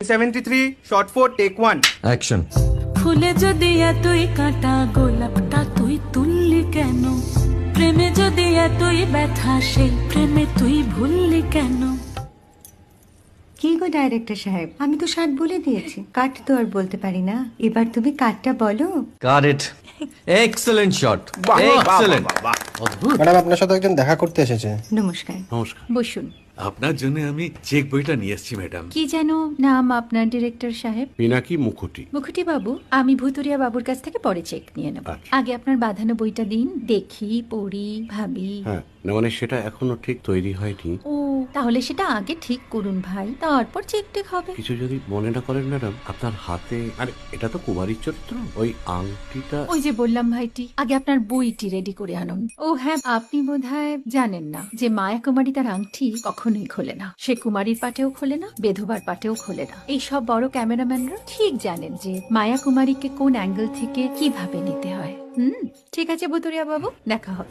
73 shot 4 take 1 action. ফুলে যদি এতই কাঁটা গোলাপটা তুই তুললি কেন? প্রেমে যদি এতই ব্যথা সেই প্রেমে তুই ভুললি কেন? কি গো ডাইরেক্টর সাহেব, আমি তো 60 বলে দিয়েছি, কাট তো আর বলতে পারি না, এবার তুমি কাটটা বলো। Got it. Excellent shot, excellent. Madam আপনার সাথে একজন দেখা করতে এসেছে। নমস্কার। নমস্কার। বসুন। আপনার জন্য আমি চেক বইটা নিয়ে এসেছি ম্যাডাম। কি যেন নাম আপনার ডিরেক্টর সাহেব? পিনাকি মুখোটি। মুখুটি বাবু, আমি ভুতুরিয়া বাবুর কাছ থেকে পরে চেক নিয়ে নেব। আচ্ছা। আগে আপনার বাঁধানো বইটা দিন, দেখি, পড়ি, ভাবি। হ্যাঁ, না মানে সেটা এখনো ঠিক তৈরি হয়নি। ও, তাহলে সেটা আগে ঠিক করুন ভাই, তারপর চেক টেক হবে। কিছু যদি মনে না করেন ম্যাডাম, আপনার হাতে, আরে এটা তো কুমারীর চরিত্র, ওই আংটিটা। ওই যে বললাম ভাইটি, আগে আপনার বইটি রেডি করে আনুন। ও হ্যাঁ, আপনি বোধহয় জানেন না যে মায়া কুমারী তার আংটি কখনোই খোলে না। সে কুমারীর পাটেও খোলে না, বেধবার পাটেও খোলে না। এই সব বড় ক্যামেরাম্যানরা ঠিক জানেন যে মায়া কুমারীকে কোন অ্যাঙ্গেল থেকে কিভাবে নিতে হয়। ঠিক আছে ভুতুরিয়া বাবু, দেখা হবে।